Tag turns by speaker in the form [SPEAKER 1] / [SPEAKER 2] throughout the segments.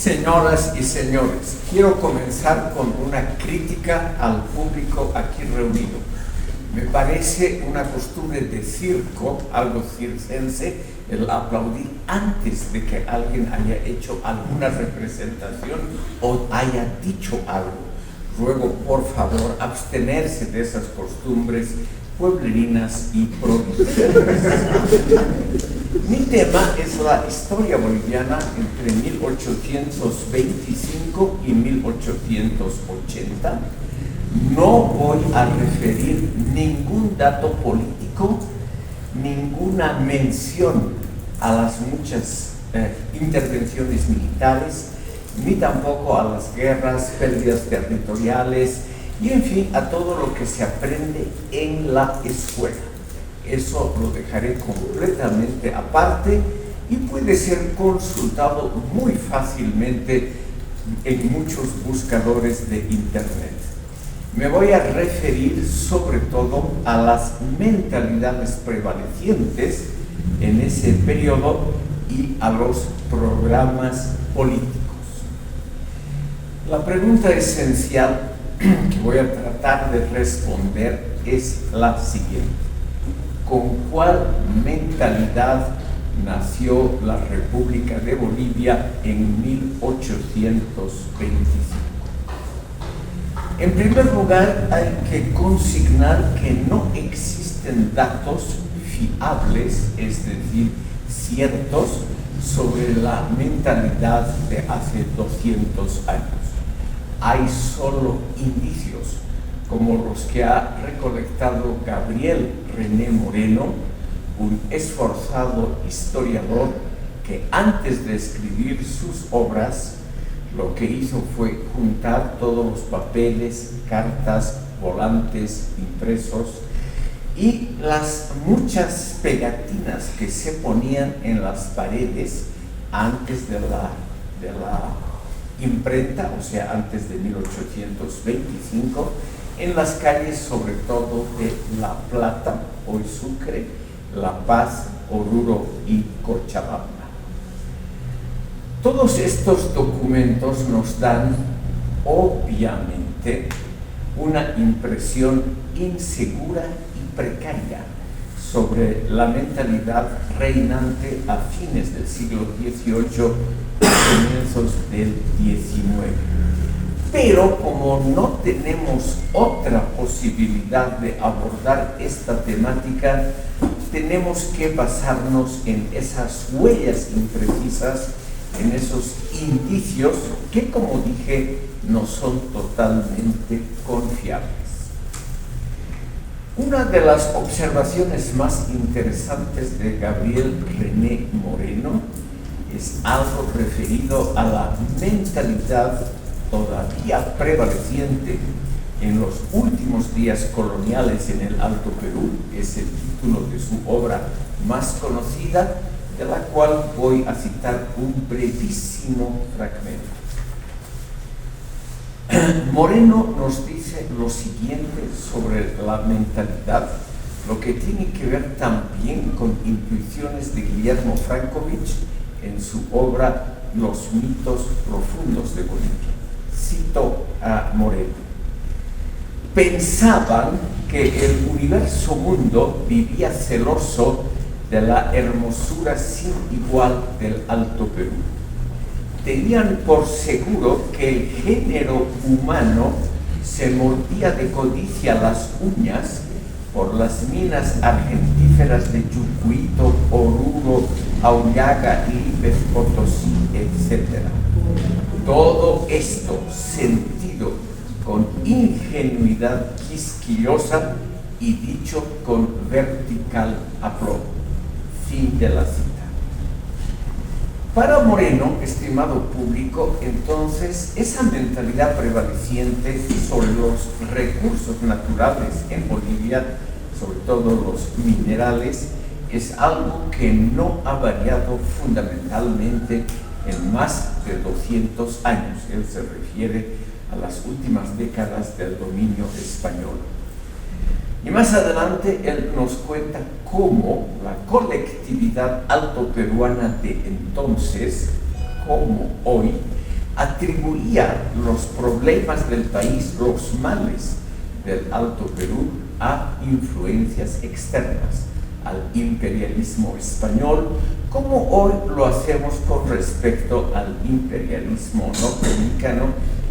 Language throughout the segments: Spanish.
[SPEAKER 1] Señoras y señores, quiero comenzar con una crítica al público aquí reunido. Me parece una costumbre de circo, algo circense, el aplaudir antes de que alguien haya hecho alguna representación o haya dicho algo. Ruego, por favor, abstenerse de esas costumbres pueblerinas y provinciales. Mi tema es la historia boliviana entre 1825 y 1880. No voy a referir ningún dato político, ninguna mención a las muchas intervenciones militares, ni tampoco a las guerras, pérdidas territoriales y, en fin, a todo lo que se aprende en la escuela. Eso lo dejaré completamente aparte y puede ser consultado muy fácilmente en muchos buscadores de internet. Me voy a referir sobre todo a las mentalidades prevalecientes en ese periodo y a los programas políticos. La pregunta esencial que voy a tratar de responder es la siguiente. ¿Con cuál mentalidad nació la República de Bolivia en 1825? En primer lugar, hay que consignar que no existen datos fiables, es decir, ciertos, sobre la mentalidad de hace 200 años. Hay solo indicios, como los que ha recolectado Gabriel René Moreno, un esforzado historiador que antes de escribir sus obras, lo que hizo fue juntar todos los papeles, cartas, volantes impresos y las muchas pegatinas que se ponían en las paredes antes de la imprenta, o sea, antes de 1825, en las calles sobre todo de La Plata, hoy Sucre, La Paz, Oruro y Cochabamba. Todos estos documentos nos dan, obviamente, una impresión insegura y precaria sobre la mentalidad reinante a fines del siglo XVIII y comienzos del XIX. Pero como no tenemos otra posibilidad de abordar esta temática, tenemos que basarnos en esas huellas imprecisas, en esos indicios que, como dije, no son totalmente confiables. Una de las observaciones más interesantes de Gabriel René Moreno es algo referido a la mentalidad todavía prevaleciente en los últimos días coloniales en el Alto Perú. Es el título de su obra más conocida, de la cual voy a citar un brevísimo fragmento. Moreno nos dice lo siguiente sobre la mentalidad, lo que tiene que ver también con intuiciones de Guillermo Frankovich en su obra Los mitos profundos de Bolivia. Cito a Moreno. Pensaban que el universo mundo vivía celoso de la hermosura sin igual del Alto Perú. Tenían por seguro que el género humano se mordía de codicia las uñas por las minas argentíferas de Chucuito, Oruro, Aullaga, Lípez, Potosí, etc. Todo esto sentido con ingenuidad quisquillosa y dicho con vertical aplomo. Fin de la cita. Para Moreno, estimado público, entonces, esa mentalidad prevaleciente sobre los recursos naturales en Bolivia, sobre todo los minerales, es algo que no ha variado fundamentalmente en más de 200 años. Él se refiere a las últimas décadas del dominio español. Y más adelante él nos cuenta cómo la colectividad altoperuana de entonces, como hoy, atribuía los problemas del país, los males del Alto Perú, a influencias externas, al imperialismo español, como hoy lo hacemos con respecto al imperialismo norteamericano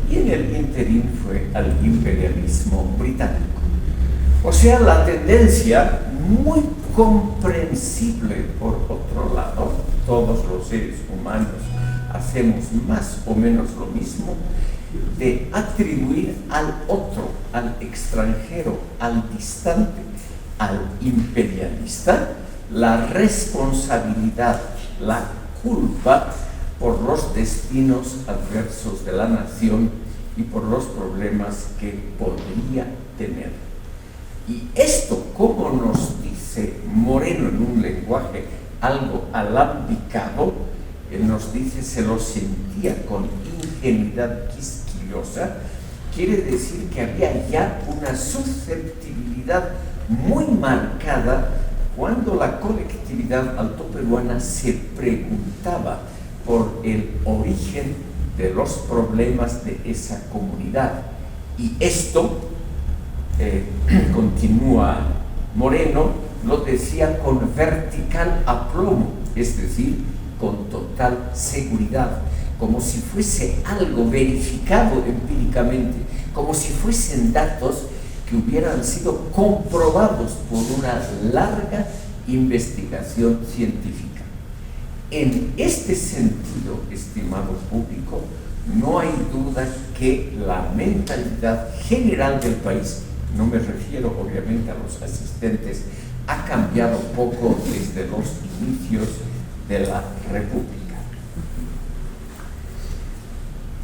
[SPEAKER 1] y en el interín fue al imperialismo británico. O sea, la tendencia muy comprensible por otro lado, todos los seres humanos hacemos más o menos lo mismo, de atribuir al otro, al extranjero, al distante, al imperialista, la responsabilidad, la culpa por los destinos adversos de la nación y por los problemas que podría tener. Y esto, como nos dice Moreno en un lenguaje algo alambicado, él nos dice se lo sentía con ingenuidad quisquillosa, quiere decir que había ya una susceptibilidad muy marcada cuando la colectividad altoperuana se preguntaba por el origen de los problemas de esa comunidad. Y esto, continúa Moreno, lo decía con vertical aplomo, es decir, con total seguridad, como si fuese algo verificado empíricamente, como si fuesen datos que hubieran sido comprobados por una larga investigación científica. En este sentido, estimado público, no hay duda que la mentalidad general del país, no me refiero obviamente a los asistentes, ha cambiado poco desde los inicios de la República.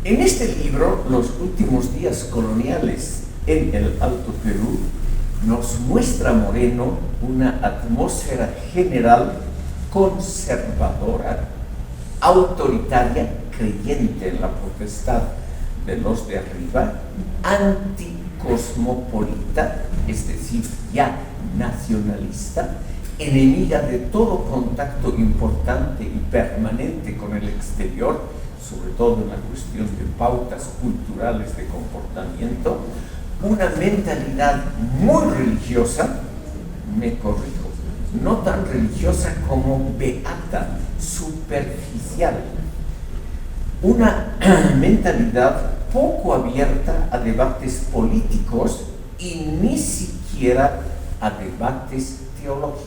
[SPEAKER 1] En este libro, Los últimos días coloniales en el Alto Perú, nos muestra Moreno una atmósfera general conservadora, autoritaria, creyente en la potestad de los de arriba, anticosmopolita, es decir, ya nacionalista, enemiga de todo contacto importante y permanente con el exterior, sobre todo en la cuestión de pautas culturales de comportamiento, una mentalidad muy religiosa, me corrijo, no tan religiosa como beata, superficial, una mentalidad poco abierta a debates políticos y ni siquiera a debates teológicos.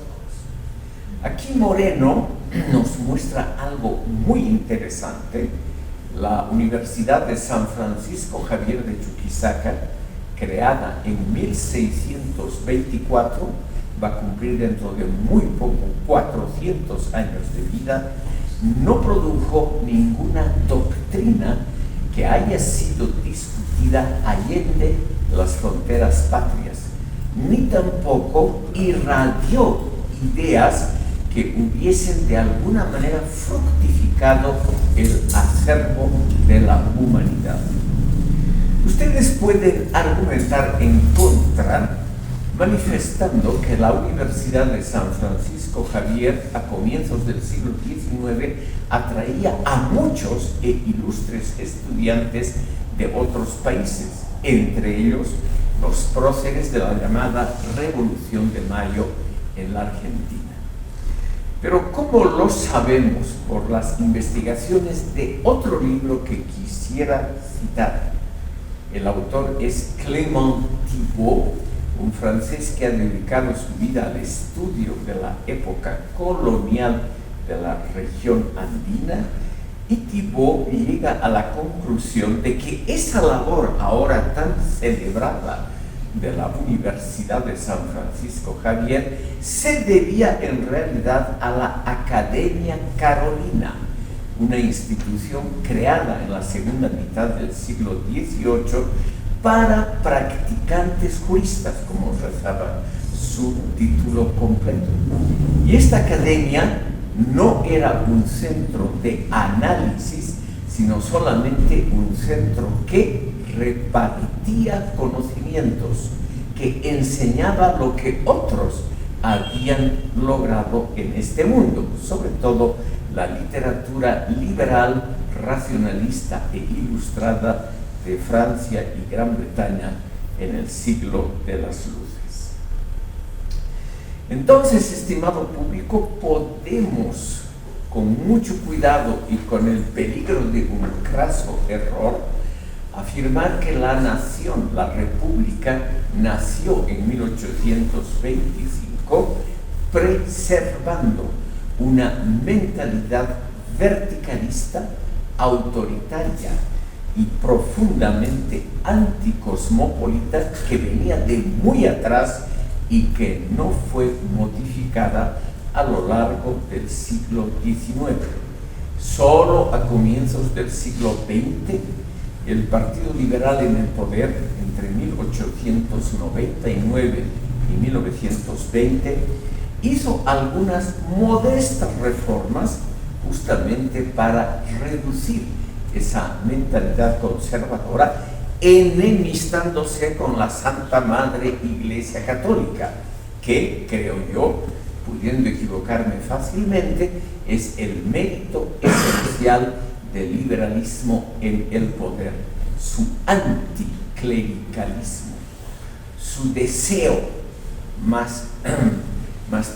[SPEAKER 1] Aquí Moreno nos muestra algo muy interesante. La Universidad de San Francisco Javier de Chuquisaca, creada en 1624, va a cumplir dentro de muy poco 400 años de vida, no produjo ninguna doctrina que haya sido discutida allende las fronteras patrias, ni tampoco irradió ideas que hubiesen de alguna manera fructificado el acervo de la humanidad. Ustedes pueden argumentar en contra, manifestando que la Universidad de San Francisco Javier a comienzos del siglo XIX atraía a muchos e ilustres estudiantes de otros países, entre ellos los próceres de la llamada Revolución de Mayo en la Argentina. Pero ¿cómo lo sabemos? Por las investigaciones de otro libro que quisiera citar. El autor es Clément Thibault, un francés que ha dedicado su vida al estudio de la época colonial de la región andina, y Thibault llega a la conclusión de que esa labor ahora tan celebrada de la Universidad de San Francisco Javier se debía en realidad a la Academia Carolina, una institución creada en la segunda mitad del siglo XVIII para practicantes juristas, como rezaba su título completo. Y esta academia no era un centro de análisis, sino solamente un centro que repartía conocimientos, que enseñaba lo que otros habían logrado en este mundo, sobre todo la literatura liberal, racionalista e ilustrada de Francia y Gran Bretaña en el siglo de las luces. Entonces, estimado público, podemos, con mucho cuidado y con el peligro de un craso error, afirmar que la nación, la república, nació en 1825 preservando una mentalidad verticalista, autoritaria y profundamente anticosmopolita que venía de muy atrás y que no fue modificada a lo largo del siglo XIX. Solo a comienzos del siglo XX, el Partido Liberal en el poder, entre 1899 y 1920, hizo algunas modestas reformas justamente para reducir esa mentalidad conservadora, enemistándose con la Santa Madre Iglesia Católica, que, creo yo, pudiendo equivocarme fácilmente, es el mérito esencial del liberalismo en el poder, su anticlericalismo, su deseo más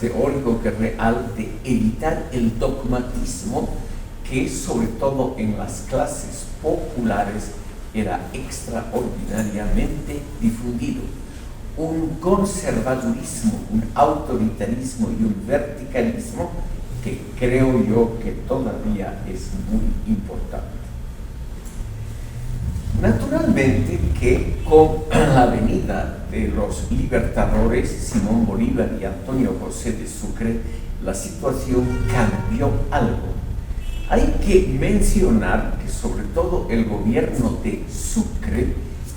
[SPEAKER 1] teórico que real de evitar el dogmatismo que, sobre todo en las clases populares, era extraordinariamente difundido. Un conservadurismo, un autoritarismo y un verticalismo que creo yo que todavía es muy importante. Naturalmente que con la venida de los libertadores Simón Bolívar y Antonio José de Sucre, la situación cambió algo. Hay que mencionar que sobre todo el gobierno de Sucre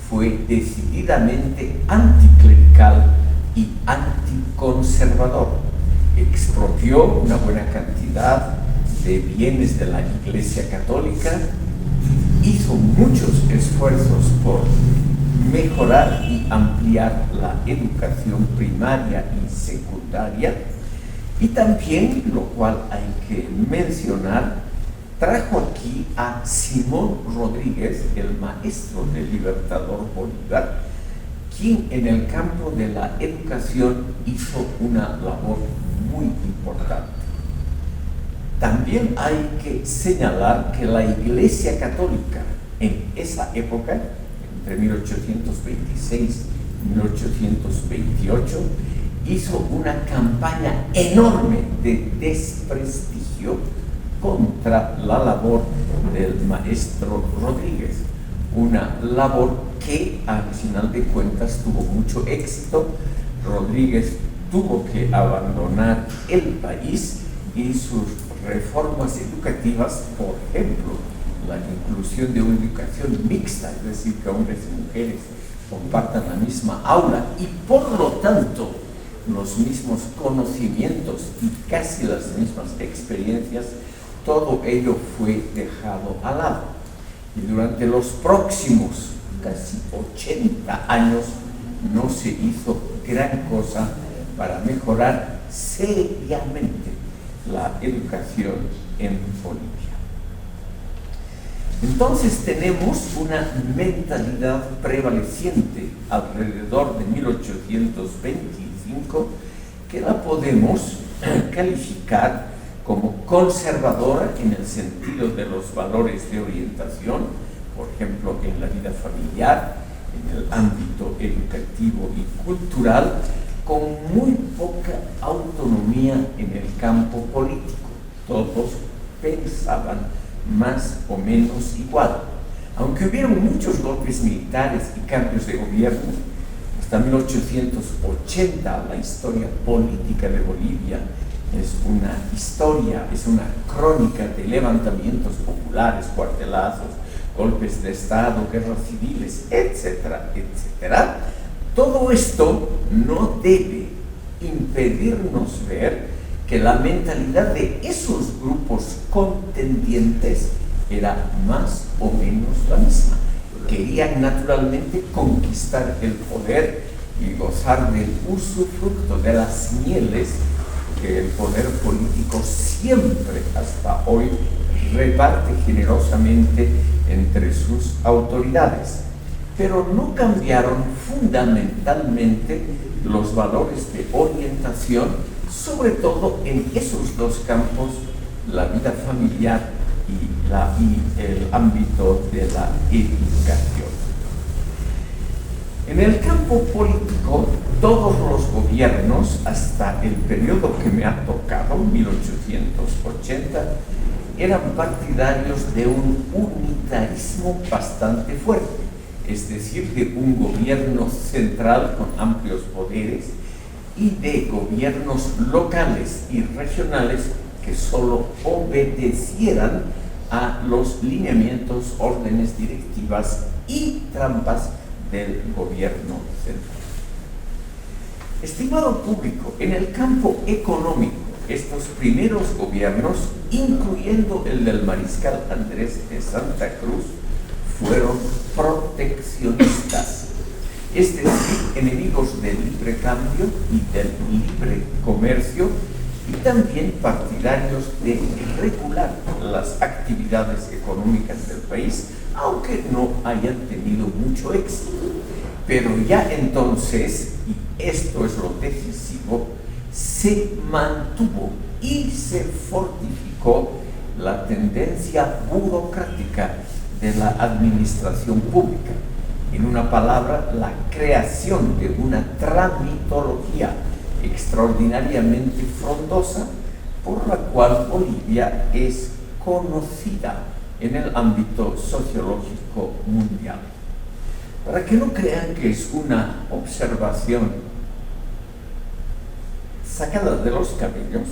[SPEAKER 1] fue decididamente anticlerical y anticonservador. Expropió una buena cantidad de bienes de la Iglesia Católica, hizo muchos esfuerzos por mejorar y ampliar la educación primaria y secundaria, y también, lo cual hay que mencionar, trajo aquí a Simón Rodríguez, el maestro del libertador Bolívar, quien en el campo de la educación hizo una labor muy importante. También hay que señalar que la Iglesia Católica en esa época, entre 1826 y 1828, hizo una campaña enorme de desprestigio contra la labor del maestro Rodríguez, una labor que al final de cuentas tuvo mucho éxito. Rodríguez tuvo que abandonar el país y sus reformas educativas, por ejemplo, la inclusión de una educación mixta, es decir, que hombres y mujeres compartan la misma aula y por lo tanto los mismos conocimientos y casi las mismas experiencias, todo ello fue dejado al lado. Y durante los próximos casi 80 años no se hizo gran cosa para mejorar seriamente la educación en Bolivia. Entonces tenemos una mentalidad prevaleciente alrededor de 1825 que la podemos calificar como conservadora en el sentido de los valores de orientación, por ejemplo, en la vida familiar, en el ámbito educativo y cultural, con muy poca autonomía en el campo político. Todos pensaban más o menos igual. Aunque hubieron muchos golpes militares y cambios de gobierno, hasta 1880 la historia política de Bolivia es una historia, es una crónica de levantamientos populares, cuartelazos, golpes de Estado, guerras civiles, etcétera, etcétera. Todo esto no debe impedirnos ver que la mentalidad de esos grupos contendientes era más o menos la misma. Querían naturalmente conquistar el poder y gozar del usufructo de las mieles que el poder político siempre hasta hoy reparte generosamente entre sus autoridades. Pero no cambiaron fundamentalmente los valores de orientación, sobre todo en esos dos campos, la vida familiar y el ámbito de la educación. En el campo político, todos los gobiernos, hasta el periodo que me ha tocado, 1880, eran partidarios de un unitarismo bastante fuerte, es decir, de un gobierno central con amplios poderes y de gobiernos locales y regionales que solo obedecieran a los lineamientos, órdenes, directivas y trampas del gobierno central. Estimado público, en el campo económico, estos primeros gobiernos, incluyendo el del mariscal Andrés de Santa Cruz, fueron proteccionistas, es decir, enemigos del libre cambio y del libre comercio, y también partidarios de regular las actividades económicas del país, aunque no hayan tenido mucho éxito. Pero ya entonces, y esto es lo decisivo, se mantuvo y se fortificó la tendencia burocrática de la administración pública. En una palabra, la creación de una tramitología extraordinariamente frondosa, por la cual Bolivia es conocida en el ámbito sociológico mundial. Para que no crean que es una observación sacada de los cabellos,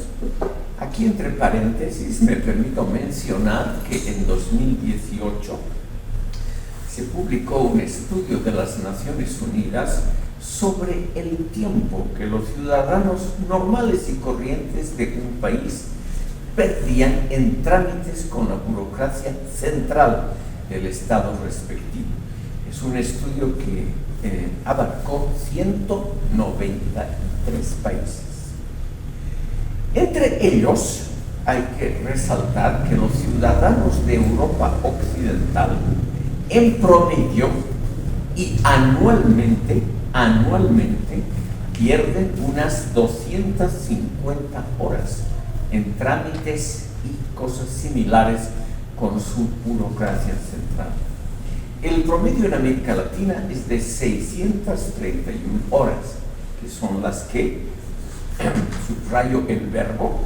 [SPEAKER 1] aquí entre paréntesis me permito mencionar que en 2018 se publicó un estudio de las Naciones Unidas sobre el tiempo que los ciudadanos normales y corrientes de un país perdían en trámites con la burocracia central del Estado respectivo. Es un estudio que abarcó 193 países. Entre ellos hay que resaltar que los ciudadanos de Europa Occidental, en promedio y anualmente pierden unas 250 horas en trámites y cosas similares con su burocracia central. El promedio en América Latina es de 631 horas, que son las que, subrayo el verbo,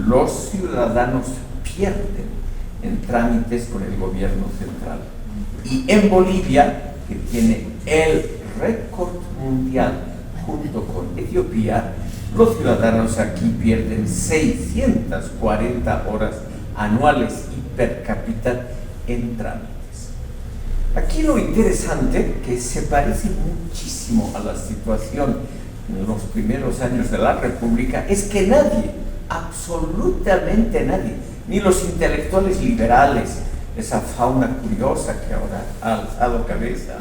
[SPEAKER 1] los ciudadanos pierden en trámites con el gobierno central. Y en Bolivia, que tiene el récord mundial junto con Etiopía, los ciudadanos aquí pierden 640 horas anuales y per cápita en trámites. Aquí lo interesante, que se parece muchísimo a la situación en los primeros años de la República, es que nadie, absolutamente nadie, ni los intelectuales liberales, esa fauna curiosa que ahora ha alzado cabeza,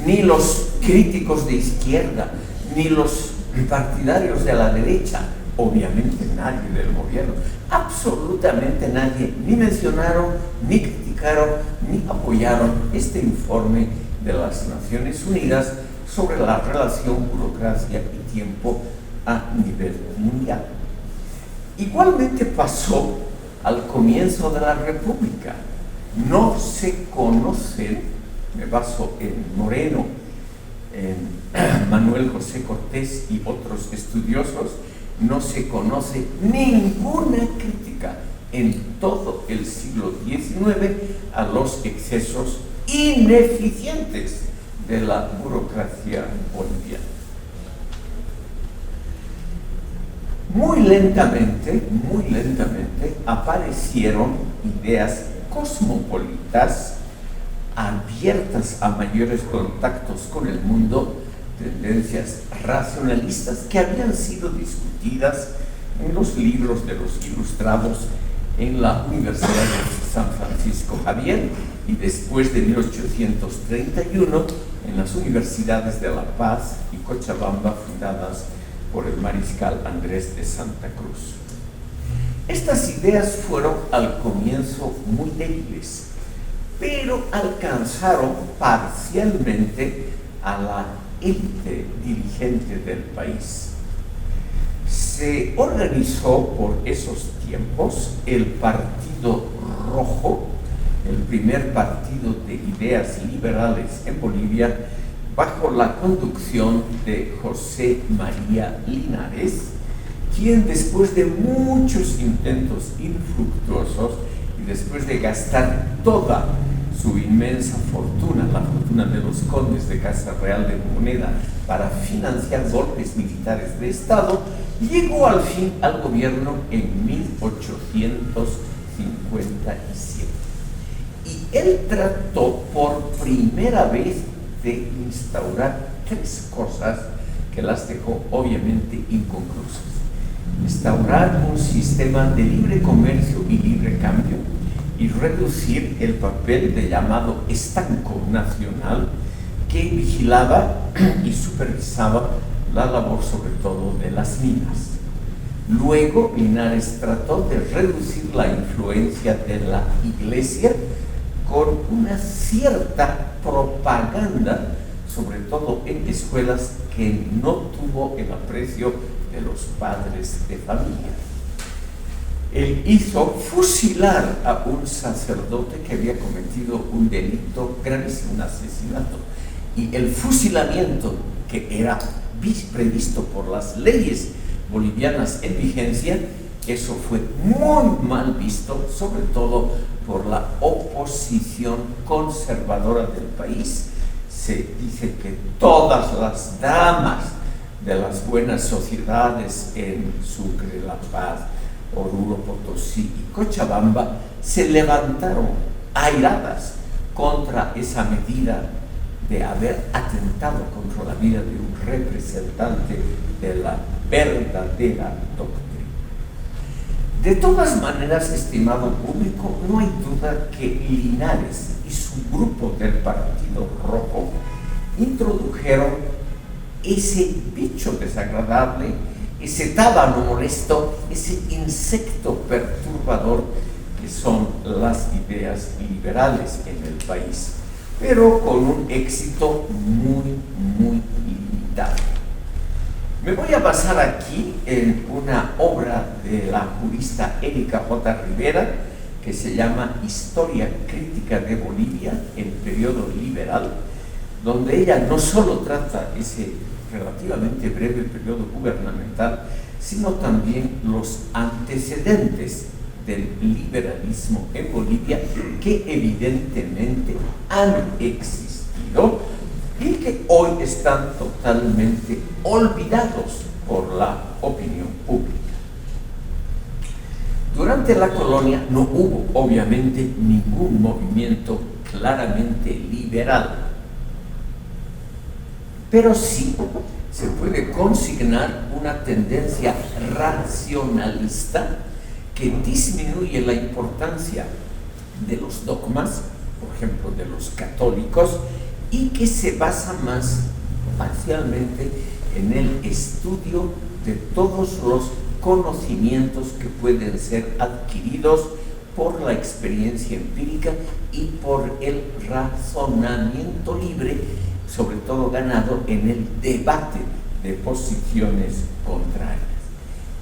[SPEAKER 1] ni los críticos de izquierda, ni los partidarios de la derecha, obviamente nadie del gobierno, absolutamente nadie, ni mencionaron, ni criticaron, ni apoyaron este informe de las Naciones Unidas sobre la relación burocracia y tiempo a nivel mundial. Igualmente pasó al comienzo de la República. No se conocen, me baso en Moreno, en Manuel José Cortés y otros estudiosos, no se conoce ninguna crítica en todo el siglo XIX a los excesos ineficientes de la burocracia boliviana. Muy lentamente aparecieron ideas cosmopolitas abiertas a mayores contactos con el mundo, tendencias racionalistas que habían sido discutidas en los libros de los ilustrados en la Universidad de San Francisco Javier y después de 1831 en las universidades de La Paz y Cochabamba, fundadas por el mariscal Andrés de Santa Cruz. Estas ideas fueron al comienzo muy débiles, pero alcanzaron parcialmente a la élite dirigente del país. Se organizó por esos tiempos el Partido Rojo, el primer partido de ideas liberales en Bolivia, bajo la conducción de José María Linares, quien después de muchos intentos infructuosos y después de gastar toda su inmensa fortuna, la fortuna de los condes de Casa Real de Moneda, para financiar golpes militares de Estado, llegó al fin al gobierno en 1857. Y él trató por primera vez de instaurar tres cosas que las dejó obviamente inconclusas. Instaurar un sistema de libre comercio y libre cambio y reducir el papel del llamado estanco nacional que vigilaba y supervisaba la labor sobre todo de las minas. Luego Linares trató de reducir la influencia de la Iglesia con una cierta propaganda, sobre todo en escuelas, que no tuvo el aprecio de los padres de familia. Él hizo fusilar a un sacerdote que había cometido un delito gravísimo, un asesinato. Y el fusilamiento, que era previsto por las leyes bolivianas en vigencia, eso fue muy mal visto, sobre todo por la oposición conservadora del país. Se dice que todas las damas de las buenas sociedades en Sucre, La Paz, Oruro, Potosí y Cochabamba se levantaron airadas contra esa medida de haber atentado contra la vida de un representante de la verdadera doctrina. De todas maneras, estimado público, no hay duda que Linares y su grupo del Partido Rojo introdujeron ese bicho desagradable, ese tábano molesto, ese insecto perturbador que son las ideas liberales en el país, pero con un éxito muy, muy limitado. Me voy a basar aquí en una obra de la jurista Erika J. Rivera que se llama Historia Crítica de Bolivia en Periodo Liberal, donde ella no solo trata ese relativamente breve periodo gubernamental, sino también los antecedentes del liberalismo en Bolivia, que evidentemente han existido y que hoy están totalmente olvidados por la opinión pública. Durante la colonia no hubo, obviamente, ningún movimiento claramente liberal, pero sí se puede consignar una tendencia racionalista que disminuye la importancia de los dogmas, por ejemplo, de los católicos, y que se basa más parcialmente en el estudio de todos los conocimientos que pueden ser adquiridos por la experiencia empírica y por el razonamiento libre, sobre todo ganado en el debate de posiciones contrarias.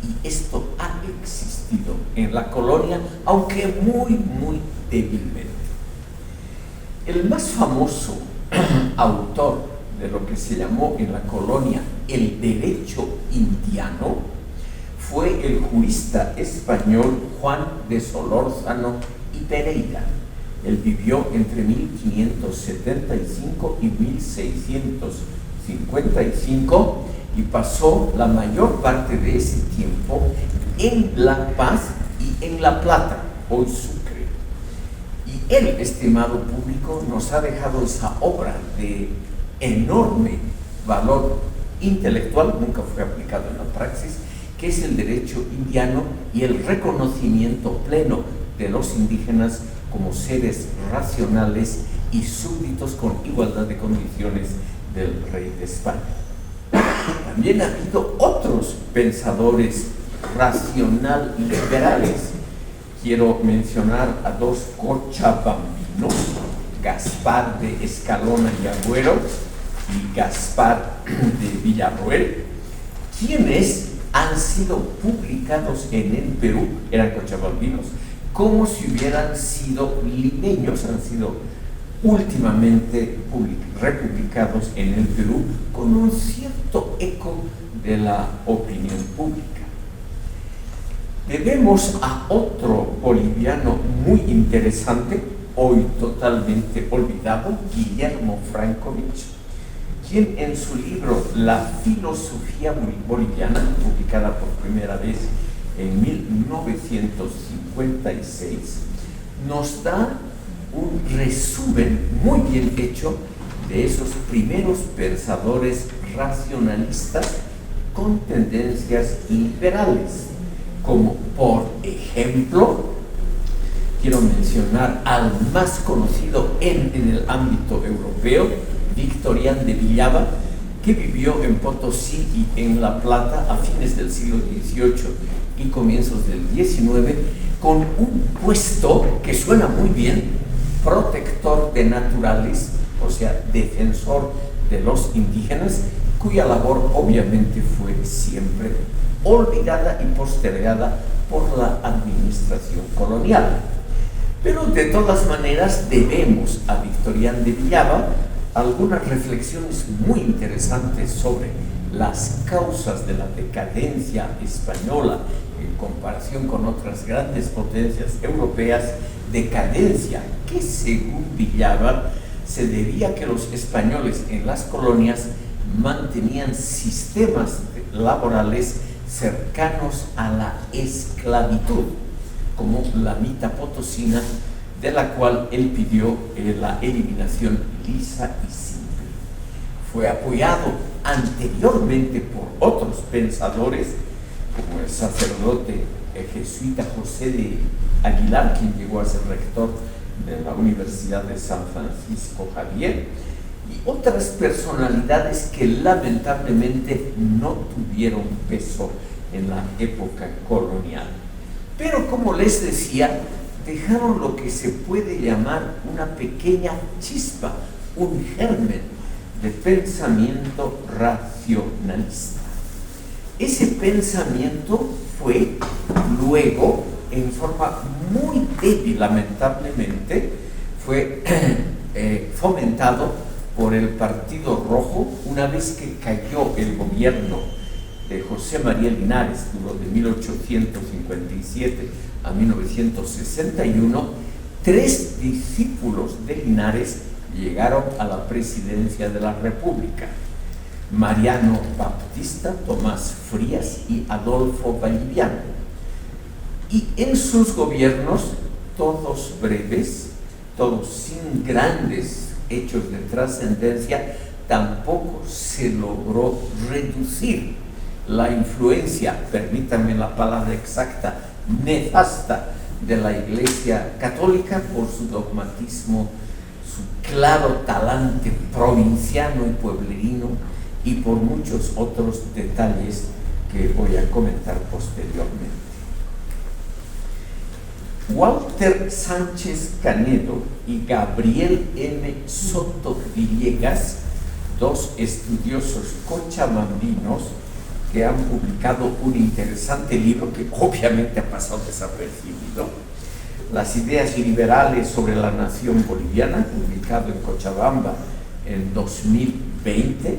[SPEAKER 1] Y esto ha existido en la colonia, aunque muy, muy débilmente. El más famoso autor de lo que se llamó en la colonia el derecho indiano fue el jurista español Juan de Solórzano y Pereira. Él vivió entre 1575 y 1655 y pasó la mayor parte de ese tiempo en La Paz y en La Plata, hoy Sucre. Y él, estimado público, nos ha dejado esa obra de enorme valor intelectual, nunca fue aplicado en la praxis, que es el derecho indiano y el reconocimiento pleno de los indígenas como seres racionales y súbditos con igualdad de condiciones del rey de España. También ha habido otros pensadores racional liberales. Quiero mencionar a dos cochabambinos, Gaspar de Escalona y Agüero y Gaspar de Villarroel, quienes han sido publicados en el Perú, eran cochabambinos, como si hubieran sido limeños, han sido últimamente republicados en el Perú con un cierto eco de la opinión pública. Debemos a otro boliviano muy interesante, hoy totalmente olvidado, Guillermo Francovich, quien en su libro La filosofía boliviana, publicada por primera vez en 1956, nos da un resumen muy bien hecho de esos primeros pensadores racionalistas con tendencias liberales, como por ejemplo, quiero mencionar al más conocido en el ámbito europeo, Victorián de Villaba, que vivió en Potosí y en La Plata a fines del siglo XVIII y comienzos del XIX, con un puesto que suena muy bien, protector de naturales, o sea, defensor de los indígenas, cuya labor obviamente fue siempre olvidada y postergada por la administración colonial. Pero de todas maneras debemos a Victorián de Villaba algunas reflexiones muy interesantes sobre las causas de la decadencia española en comparación con otras grandes potencias europeas, decadencia que según Villaba se debía a que los españoles en las colonias mantenían sistemas laborales cercanos a la esclavitud, como la mita potosina, de la cual él pidió la eliminación lisa y simple. Fue apoyado anteriormente por otros pensadores, como el sacerdote jesuita José de Aguilar, quien llegó a ser rector de la Universidad de San Francisco Javier, y otras personalidades que lamentablemente no tuvieron peso en la época colonial. Pero como les decía, dejaron lo que se puede llamar una pequeña chispa, un germen de pensamiento racionalista. Ese pensamiento fue luego, en forma muy débil lamentablemente, fue fomentado por el Partido Rojo una vez que cayó el gobierno de José María Linares, duró de 1857 a 1961, 3 discípulos de Linares llegaron a la presidencia de la República: Mariano Baptista, Tomás Frías y Adolfo Valliviano. Y en sus gobiernos, todos breves, todos sin grandes hechos de trascendencia, tampoco se logró reducir la influencia, permítanme la palabra exacta, nefasta de la Iglesia Católica por su dogmatismo, su claro talante provinciano y pueblerino, y por muchos otros detalles que voy a comentar posteriormente. Walter Sánchez Canedo y Gabriel M. Soto Villegas, dos estudiosos cochabambinos que han publicado un interesante libro que obviamente ha pasado desapercibido, Las ideas liberales sobre la nación boliviana, publicado en Cochabamba en 2020,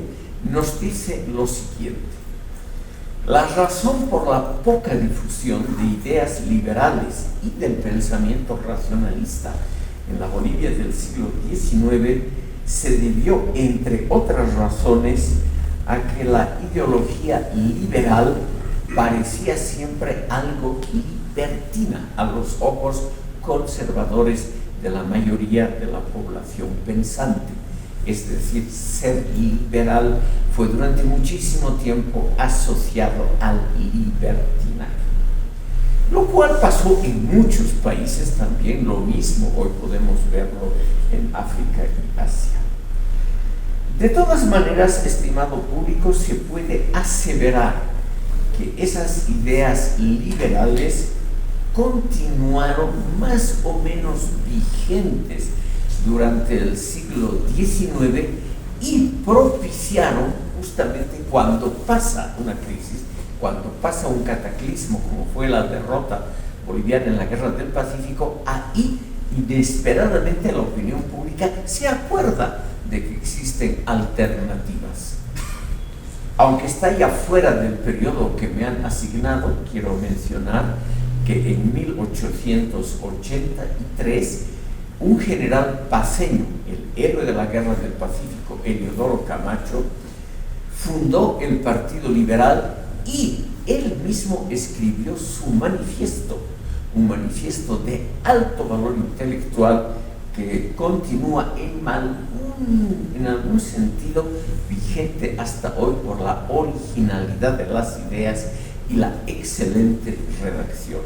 [SPEAKER 1] nos dice lo siguiente: la razón por la poca difusión de ideas liberales y del pensamiento racionalista en la Bolivia del siglo XIX se debió, entre otras razones, a que la ideología liberal parecía siempre algo libertina a los ojos conservadores de la mayoría de la población pensante. Es decir, ser liberal fue durante muchísimo tiempo asociado al libertinaje. lo cual pasó en muchos países también, lo mismo hoy podemos verlo en África y Asia. De todas maneras, estimado público, se puede aseverar que esas ideas liberales continuaron más o menos vigentes durante el siglo XIX y propiciaron justamente cuando pasa una crisis, cuando pasa un cataclismo como fue la derrota boliviana en la Guerra del Pacífico, ahí inesperadamente la opinión pública se acuerda de que existen alternativas. Aunque está ya fuera del periodo que me han asignado, quiero mencionar que en 1883 un general paceño, el héroe de la Guerra del Pacífico, Eliodoro Camacho, fundó el Partido Liberal y él mismo escribió su manifiesto, un manifiesto de alto valor intelectual que continúa en algún sentido vigente hasta hoy por la originalidad de las ideas y la excelente redacción.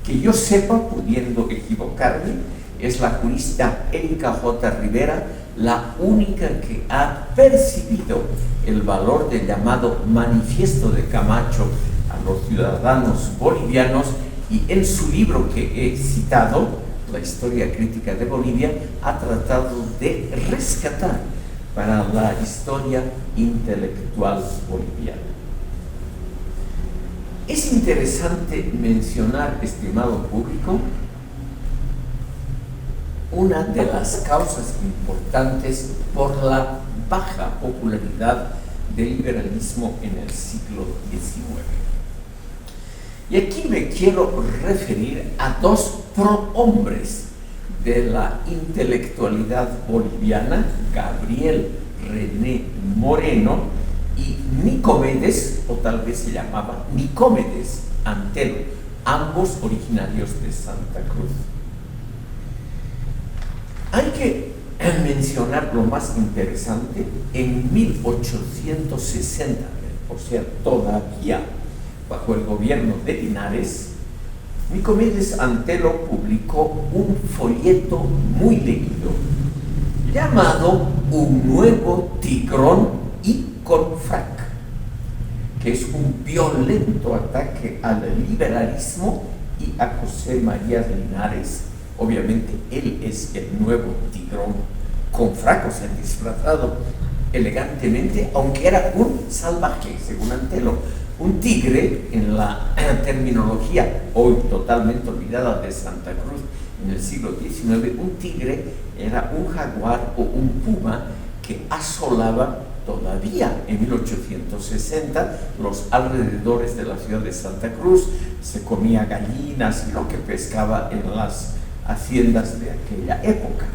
[SPEAKER 1] Que yo sepa, pudiendo equivocarme, es la jurista Erika J. Rivera la única que ha percibido el valor del llamado Manifiesto de Camacho a los ciudadanos bolivianos, y en su libro que he citado, La historia crítica de Bolivia, ha tratado de rescatar para la historia intelectual boliviana. Es interesante mencionar, estimado público, una de las causas importantes por la baja popularidad del liberalismo en el siglo XIX. Y aquí me quiero referir a dos prohombres de la intelectualidad boliviana, Gabriel René Moreno y Nicomedes, o tal vez se llamaba Nicomedes Antelo, ambos originarios de Santa Cruz. Hay que mencionar lo más interesante: en 1860, o sea, todavía bajo el gobierno de Linares, Nicomedes Antelo publicó un folleto muy leído llamado Un nuevo tigrón y con frac, que es un violento ataque al liberalismo y a José María de Linares. Obviamente él es el nuevo tigrón con frac, o sea, disfrazado elegantemente, aunque era un salvaje, según Antelo. Un tigre, en la terminología hoy totalmente olvidada de Santa Cruz en el siglo XIX, un tigre era un jaguar o un puma que asolaba todavía en 1860 los alrededores de la ciudad de Santa Cruz, se comía gallinas y lo que pescaba en las haciendas de aquella época.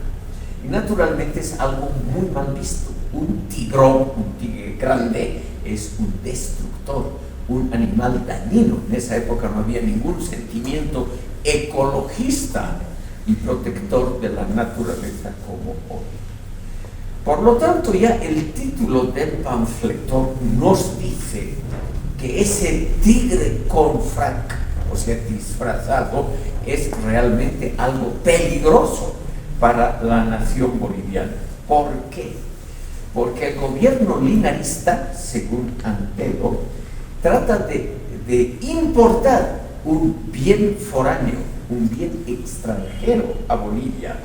[SPEAKER 1] Y naturalmente es algo muy mal visto. Un tigrón, un tigre grande, es un destructor, un animal dañino. En esa época no había ningún sentimiento ecologista y protector de la naturaleza como hoy. Por lo tanto, ya el título del panfleto nos dice que ese tigre con frac, o sea, disfrazado, es realmente algo peligroso para la nación boliviana. ¿Por qué? Porque el gobierno linarista, según Antelo, trata de importar un bien foráneo, un bien extranjero a Bolivia,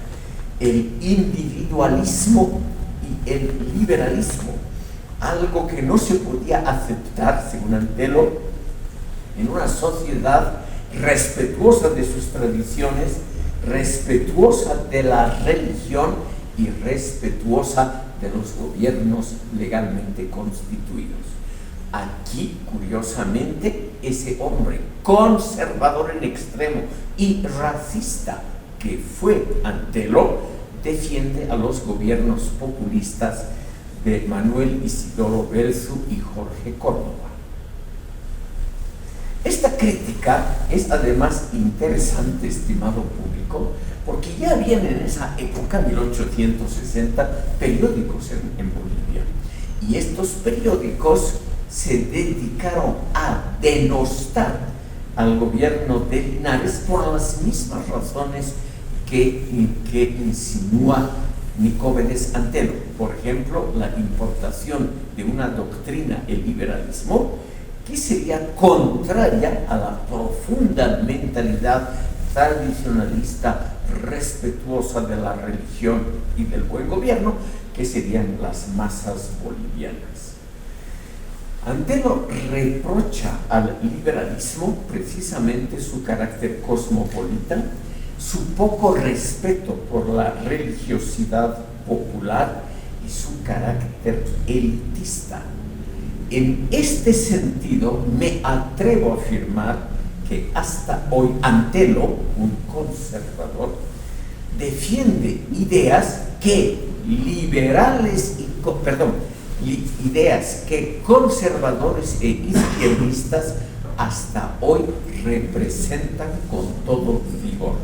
[SPEAKER 1] el individualismo y el liberalismo, algo que no se podía aceptar, según Antelo, en una sociedad respetuosa de sus tradiciones, respetuosa de la religión y respetuosa de los gobiernos legalmente constituidos. Aquí, curiosamente, ese hombre conservador en extremo y racista que fue Antelo, defiende a los gobiernos populistas de Manuel Isidoro Belzu y Jorge Córdoba. Esta crítica es además interesante, estimado público, porque ya habían en esa época, 1860, periódicos en Bolivia. Y estos periódicos se dedicaron a denostar al gobierno de Linares por las mismas razones que insinúa Nicómedes Antelo. Por ejemplo, la importación de una doctrina, el liberalismo, que sería contraria a la profunda mentalidad tradicionalista respetuosa de la religión y del buen gobierno, que serían las masas bolivianas. Antelo reprocha al liberalismo precisamente su carácter cosmopolita, su poco respeto por la religiosidad popular y su carácter elitista. En este sentido, me atrevo a afirmar que hasta hoy Antelo, un conservador, defiende ideas que ideas que conservadores e izquierdistas hasta hoy representan con todo vigor.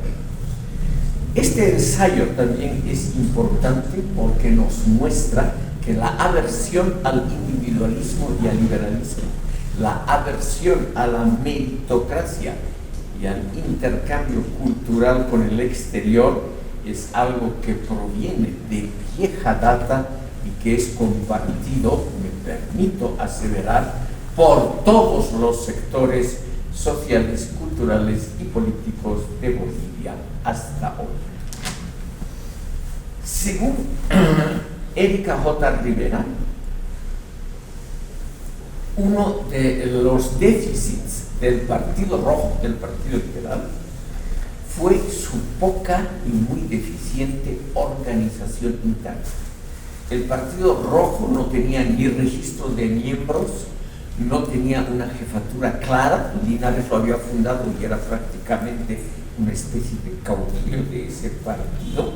[SPEAKER 1] Este ensayo también es importante porque nos muestra que la aversión al individualismo y al liberalismo, la aversión a la meritocracia y al intercambio cultural con el exterior es algo que proviene de vieja data y que es compartido, me permito aseverar, por todos los sectores sociales, culturales y políticos de Bolivia hasta hoy. Según Erika J. Rivera, uno de los déficits del Partido Rojo, del Partido Liberal, fue su poca y muy deficiente organización interna. El Partido Rojo no tenía ni registro de miembros, no tenía una jefatura clara. Linares lo había fundado y era prácticamente una especie de caudillo de ese partido,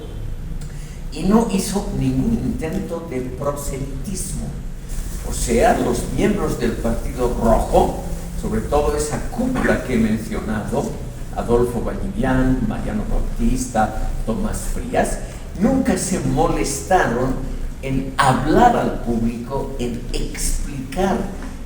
[SPEAKER 1] y no hizo ningún intento de proselitismo. O sea, los miembros del Partido Rojo, sobre todo esa cúpula que he mencionado, Adolfo Vallivian, Mariano Bautista, Tomás Frías, nunca se molestaron en hablar al público, en explicar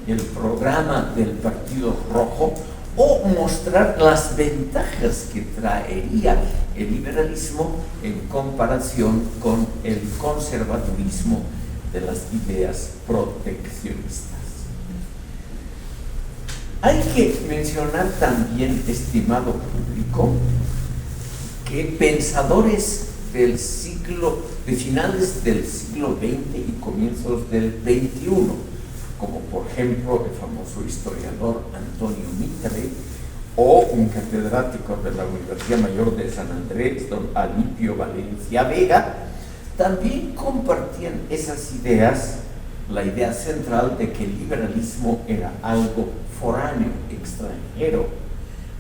[SPEAKER 1] el programa del Partido Rojo o mostrar las ventajas que traería el liberalismo en comparación con el conservadurismo de las ideas proteccionistas. Hay que mencionar también, estimado público, que pensadores de finales del siglo XX y comienzos del XXI, como por ejemplo el famoso historiador Antonio Mitre o un catedrático de la Universidad Mayor de San Andrés, don Alipio Valencia Vega, también compartían esas ideas, la idea central de que el liberalismo era algo foráneo, extranjero,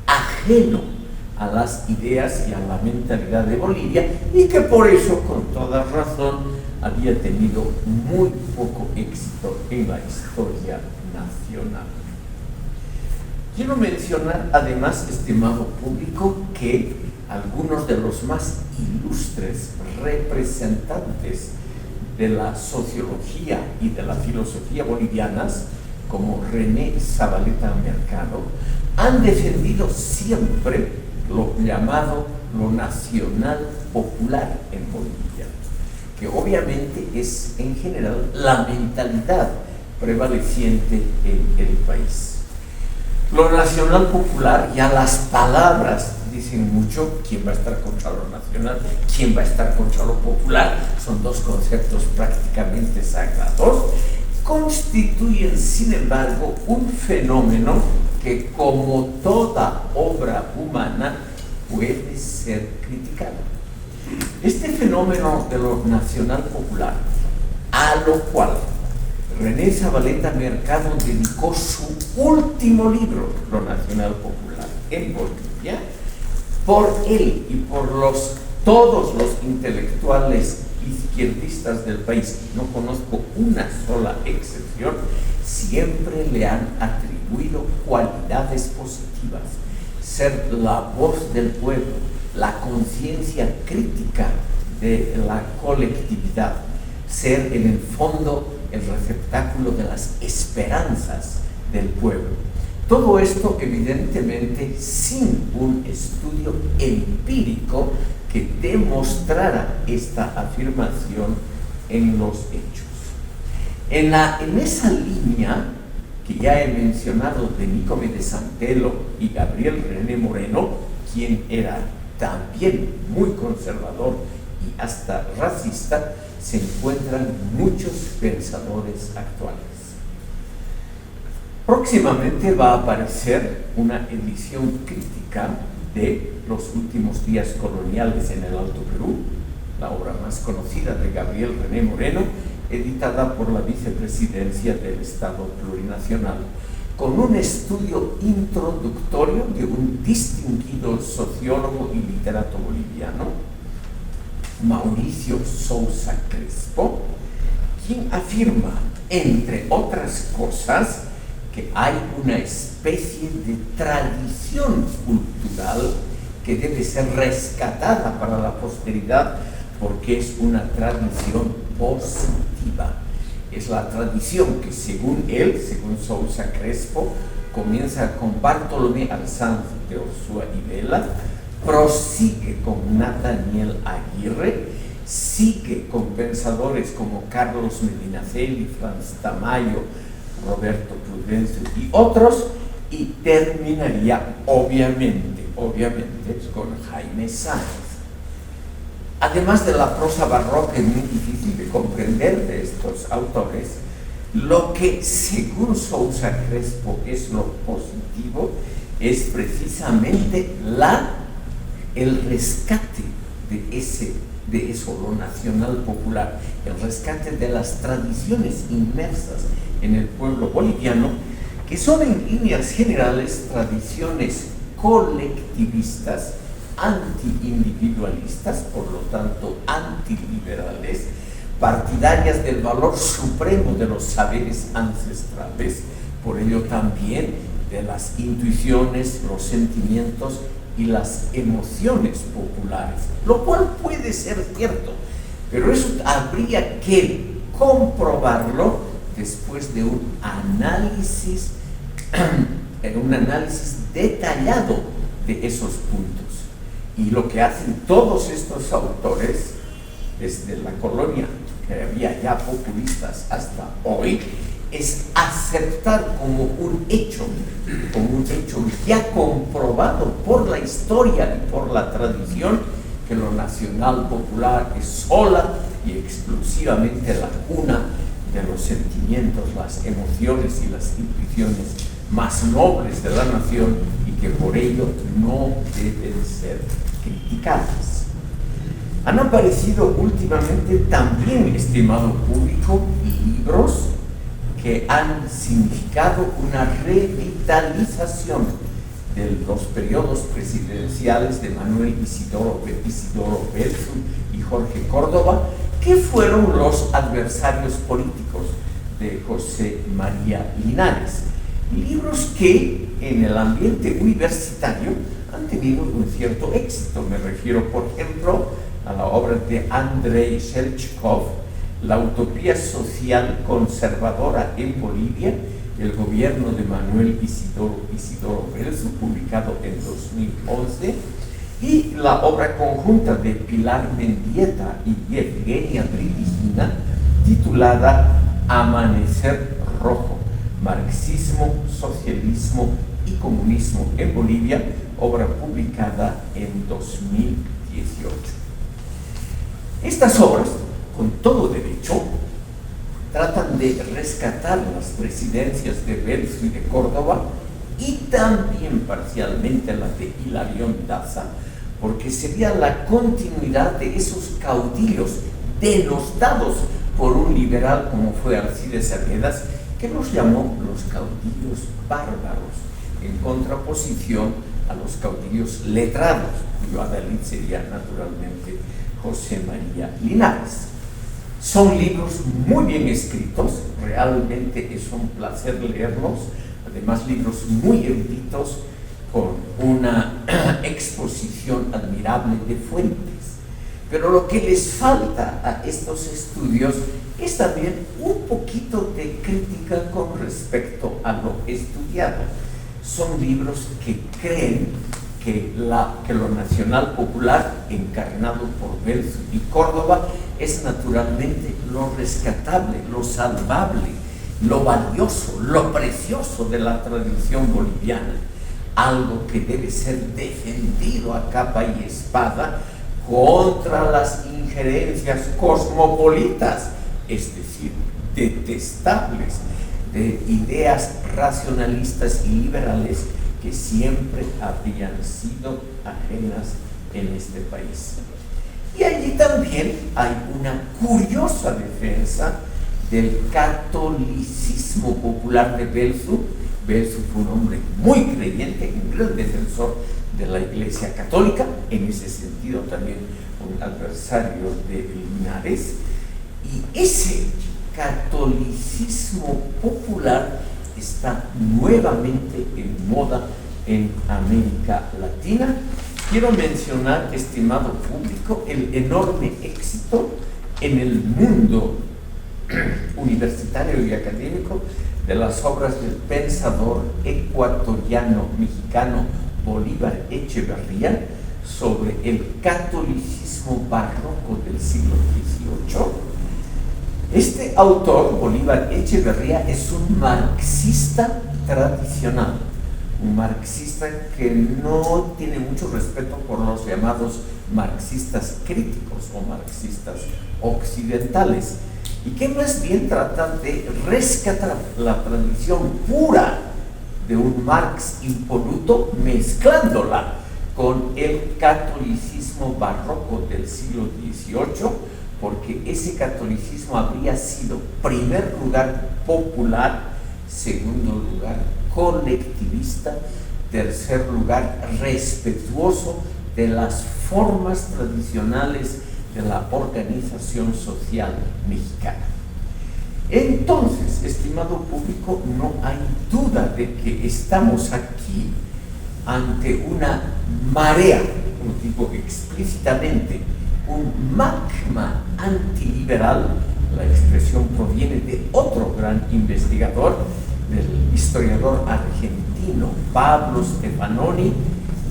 [SPEAKER 1] ajeno a las ideas y a la mentalidad de Bolivia, y que por eso, con toda razón, había tenido muy poco éxito en la historia nacional. Quiero mencionar además, estimado público, que algunos de los más ilustres representantes de la sociología y de la filosofía bolivianas, como René Zabaleta Mercado, han defendido siempre lo llamado lo nacional popular en Bolivia, que obviamente es en general la mentalidad prevaleciente en el país. Lo nacional popular, ya las palabras dicen mucho. ¿Quién va a estar contra lo nacional? ¿Quién va a estar contra lo popular? Son dos conceptos prácticamente sagrados. Constituyen, sin embargo, un fenómeno que, como toda obra humana, puede ser criticado. Este fenómeno de lo nacional popular, a lo cual René Zabaleta Mercado dedicó su último libro, Lo Nacional Popular en Bolivia, por él y por todos los intelectuales izquierdistas del país, no conozco una sola excepción, siempre le han atribuido cualidades positivas: ser la voz del pueblo, la conciencia crítica de la colectividad, ser en el fondo el receptáculo de las esperanzas del pueblo. Todo esto evidentemente sin un estudio empírico que demostrara esta afirmación en los hechos. En esa línea que ya he mencionado de Nicome de Santelo y Gabriel René Moreno, quien era también muy conservador y hasta racista, se encuentran muchos pensadores actuales. Próximamente va a aparecer una edición crítica de Los últimos días coloniales en el Alto Perú, la obra más conocida de Gabriel René Moreno, editada por la Vicepresidencia del Estado Plurinacional, con un estudio introductorio de un distinguido sociólogo y literato boliviano, Mauricio Sousa Crespo, quien afirma, entre otras cosas, que hay una especie de tradición cultural que debe ser rescatada para la posteridad porque es una tradición positiva. Es la tradición que según él, según Sousa Crespo, comienza con Bartolomé Alzanz de Ursúa y Vela, prosigue con Nathaniel Aguirre, sigue con pensadores como Carlos Medinaceli, Franz Tamayo, Roberto Prudencio y otros, y terminaría obviamente con Jaime Sáenz. Además de la prosa barroca muy difícil de comprender de estos autores, lo que según Sousa Crespo es lo positivo es precisamente el rescate de eso, lo nacional popular, el rescate de las tradiciones inmersas en el pueblo boliviano, que son en líneas generales tradiciones colectivistas, anti-individualistas, por lo tanto antiliberales, partidarias del valor supremo de los saberes ancestrales, por ello también de las intuiciones, los sentimientos y las emociones populares, lo cual puede ser cierto, pero eso habría que comprobarlo después de un análisis detallado de esos puntos. Y lo que hacen todos estos autores, desde la colonia, que había ya populistas hasta hoy, es aceptar como un hecho ya comprobado por la historia y por la tradición, que lo nacional popular es sola y exclusivamente la cuna de los sentimientos, las emociones y las intuiciones más nobles de la nación, y que por ello no deben ser criticadas. Han aparecido últimamente también, estimado público, libros que han significado una revitalización de los periodos presidenciales de Manuel Isidoro Belzu y Jorge Córdoba, que fueron los adversarios políticos de José María Linares. Libros que en el ambiente universitario han tenido un cierto éxito. Me refiero, por ejemplo, a la obra de Andrei Shelchkov, La utopía social conservadora en Bolivia, el gobierno de Manuel Isidoro Belzu, publicado en 2011, y la obra conjunta de Pilar Mendieta y Yevgenia Briligina, titulada Amanecer Rojo, Marxismo, Socialismo y Comunismo en Bolivia, obra publicada en 2018. Estas obras, con todo derecho, tratan de rescatar las presidencias de Belzu y de Córdoba, y también parcialmente la de Hilarión Daza, porque sería la continuidad de esos caudillos denostados por un liberal como fue Alcides Cervedas, que los llamó los caudillos bárbaros, en contraposición a los caudillos letrados, cuyo adalid sería naturalmente José María Linares. Son libros muy bien escritos, realmente es un placer leerlos, además libros muy eruditos, con una exposición admirable de fuentes. Pero lo que les falta a estos estudios es también un poquito de crítica con respecto a lo estudiado. son libros que creen que lo nacional popular, encarnado por Belzu y Córdoba, es naturalmente lo rescatable, lo salvable, lo valioso, lo precioso de la tradición boliviana, algo que debe ser defendido a capa y espada contra las injerencias cosmopolitas, es decir, detestables, de ideas racionalistas y liberales que siempre habían sido ajenas en este país. Y allí también hay una curiosa defensa del catolicismo popular de Belzu. Belzu fue un hombre muy creyente, un gran defensor de la Iglesia Católica, en ese sentido también un adversario de Linares, y ese catolicismo popular está nuevamente en moda en América Latina. Quiero mencionar, estimado público, el enorme éxito en el mundo universitario y académico de las obras del pensador ecuatoriano-mexicano Bolívar Echeverría sobre el catolicismo barroco del siglo XVIII. Este autor, Bolívar Echeverría, es un marxista tradicional, un marxista que no tiene mucho respeto por los llamados marxistas críticos o marxistas occidentales, y que más bien trata de rescatar la tradición pura de un Marx impoluto, mezclándola con el catolicismo barroco del siglo XVIII, porque ese catolicismo habría sido, primer lugar, popular, segundo lugar, colectivista, tercer lugar, respetuoso de las formas tradicionales de la organización social mexicana. Entonces, estimado público, no hay duda de que estamos aquí ante una marea, como digo explícitamente, un magma antiliberal. La expresión proviene de otro gran investigador, del historiador argentino Pablo Stefanoni,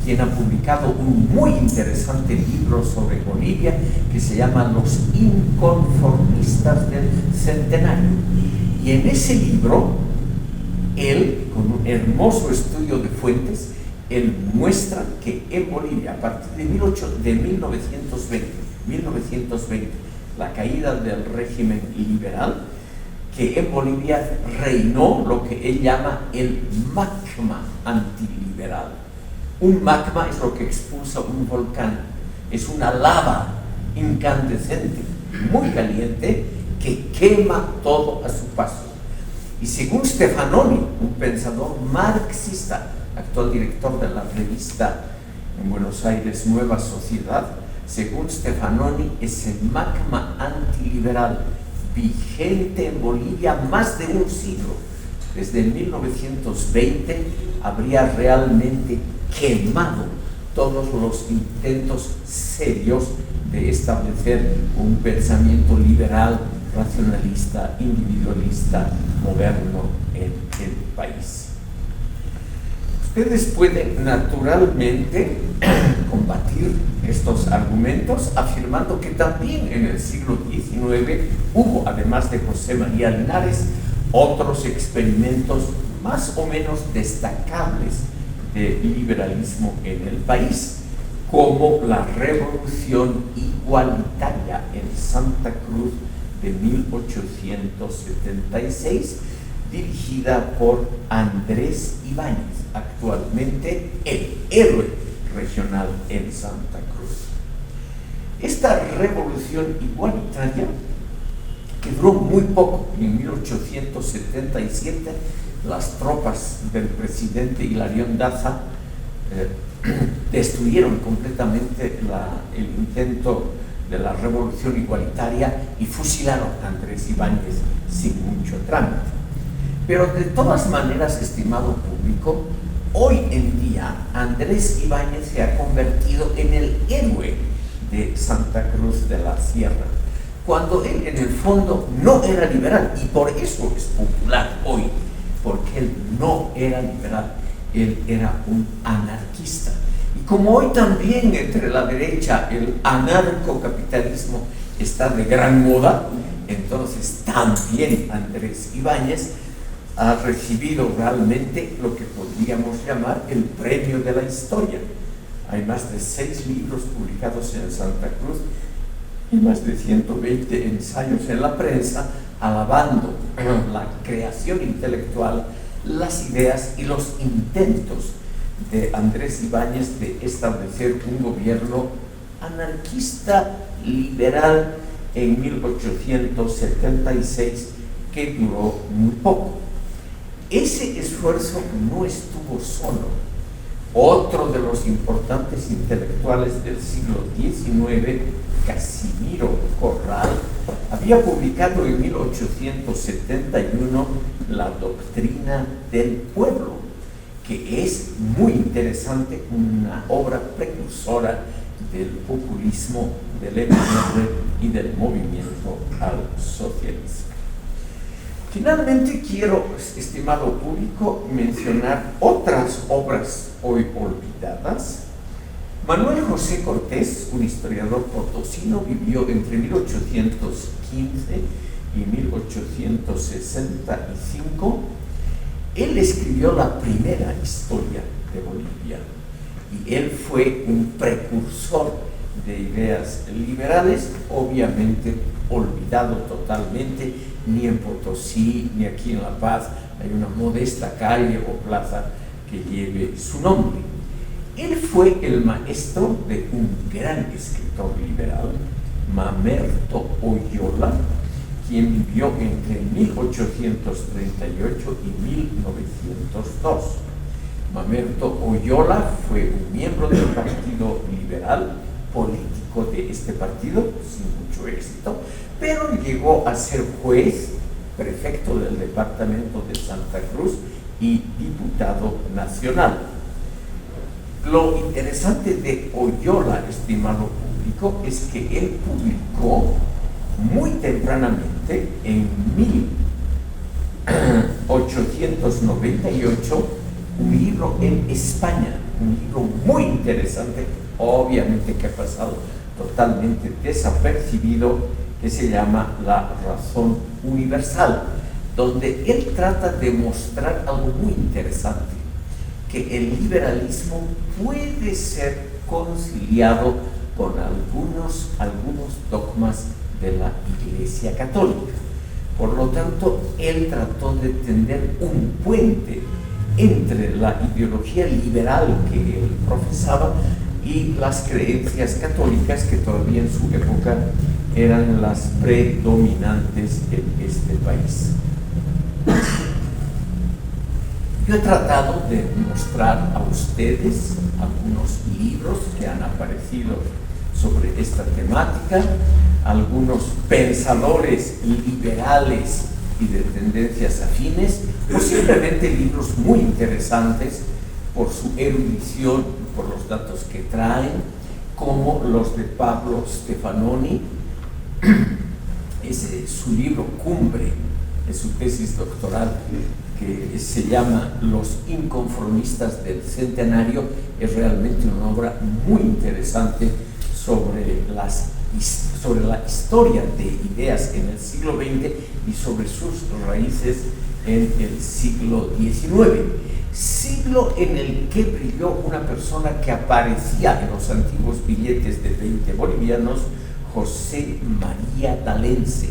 [SPEAKER 1] quien ha publicado un muy interesante libro sobre Bolivia que se llama Los inconformistas del centenario. Y en ese libro, él, con un hermoso estudio de fuentes, él muestra que en Bolivia, a partir de 1920, la caída del régimen liberal, que en Bolivia reinó lo que él llama el magma antiliberal. Un magma es lo que expulsa un volcán, es una lava incandescente, muy caliente, que quema todo a su paso. Y según Stefanoni, un pensador marxista, actual director de la revista en Buenos Aires Nueva Sociedad, según Stefanoni, ese magma antiliberal vigente en Bolivia más de un siglo, desde 1920, habría realmente quemado todos los intentos serios de establecer un pensamiento liberal, racionalista, individualista, moderno en el país. Ustedes pueden naturalmente combatir estos argumentos afirmando que también en el siglo XIX hubo, además de José María Linares, otros experimentos más o menos destacables de liberalismo en el país, como la Revolución Igualitaria en Santa Cruz de 1876, dirigida por Andrés Ibáñez, actualmente el héroe regional en Santa Cruz. Esta revolución igualitaria, que duró muy poco, en 1877 las tropas del presidente Hilarión Daza destruyeron completamente el intento de la revolución igualitaria y fusilaron a Andrés Ibáñez sin mucho trámite. Pero de todas maneras, estimado público, hoy en día Andrés Ibáñez se ha convertido en el héroe de Santa Cruz de la Sierra, cuando él en el fondo no era liberal, y por eso es popular hoy, porque él no era liberal. él era un anarquista. Y como hoy también entre la derecha el anarcocapitalismo está de gran moda, entonces también Andrés Ibáñez ha recibido realmente lo que podríamos llamar el premio de la historia. Hay más de 6 libros publicados en Santa Cruz y más de 120 ensayos en la prensa alabando la creación intelectual, las ideas y los intentos de Andrés Ibáñez de establecer un gobierno anarquista liberal en 1876 que duró muy poco. Ese esfuerzo no estuvo solo. Otro de los importantes intelectuales del siglo XIX, Casimiro Corral, había publicado en 1871 La doctrina del pueblo, que es muy interesante, una obra precursora del populismo, del MR y del movimiento al socialismo. Finalmente quiero, estimado público, mencionar otras obras hoy olvidadas. Manuel José Cortés, un historiador potosino, vivió entre 1815 y 1865. Él escribió la primera historia de Bolivia y él fue un precursor de ideas liberales, obviamente olvidado totalmente. Ni en Potosí ni aquí en La Paz hay una modesta calle o plaza que lleve su nombre. Él fue el maestro de un gran escritor liberal, Mamerto Oyola, quien vivió entre 1838 y 1902. Mamerto Oyola fue un miembro del Partido Liberal, político de este partido, sin mucho éxito, pero llegó a ser juez, prefecto del departamento de Santa Cruz y diputado nacional. Lo interesante de Oyola, estimado público, es que él publicó muy tempranamente, en 1898, un libro en España, un libro muy interesante, obviamente que ha pasado totalmente desapercibido, que se llama La razón universal, donde él trata de mostrar algo muy interesante, que el liberalismo puede ser conciliado con algunos dogmas de la Iglesia Católica. Por lo tanto, él trató de tender un puente entre la ideología liberal que él profesaba y las creencias católicas que todavía en su época eran las predominantes en este país. Yo he tratado de mostrar a ustedes algunos libros que han aparecido sobre esta temática, algunos pensadores liberales y de tendencias afines, posiblemente libros muy interesantes por su erudición, por los datos que traen, como los de Pablo Stefanoni. Su libro cumbre de su tesis doctoral, que se llama Los inconformistas del centenario, es realmente una obra muy interesante sobre la historia de ideas en el siglo XX y sobre sus raíces en el siglo XIX, siglo en el que brilló una persona que aparecía en los antiguos billetes de 20 bolivianos, José María D'Alense,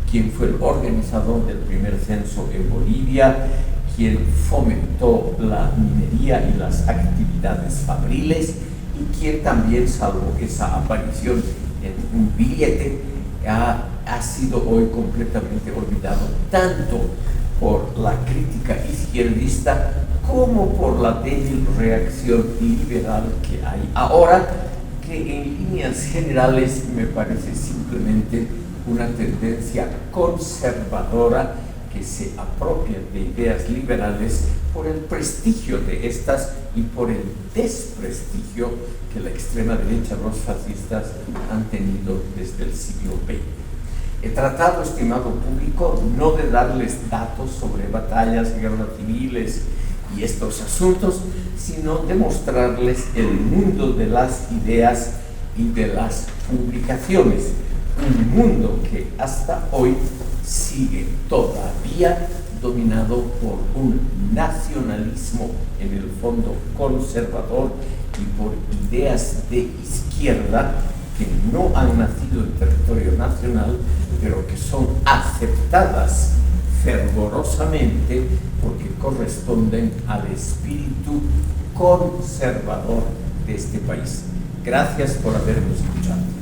[SPEAKER 1] quien fue el organizador del primer censo en Bolivia, quien fomentó la minería y las actividades fabriles y quien también, salvo esa aparición en un billete, ha sido hoy completamente olvidado, tanto por la crítica izquierdista como por la débil reacción liberal que hay ahora, que en líneas generales me parece simplemente una tendencia conservadora que se apropia de ideas liberales por el prestigio de estas y por el desprestigio que la extrema derecha, los fascistas, han tenido desde el siglo XX. He tratado, estimado público, no de darles datos sobre batallas, guerras civiles y estos asuntos, sino demostrarles el mundo de las ideas y de las publicaciones, un mundo que hasta hoy sigue todavía dominado por un nacionalismo en el fondo conservador y por ideas de izquierda que no han nacido en territorio nacional, pero que son aceptadas fervorosamente porque corresponden al espíritu conservador de este país. Gracias por habernos escuchado.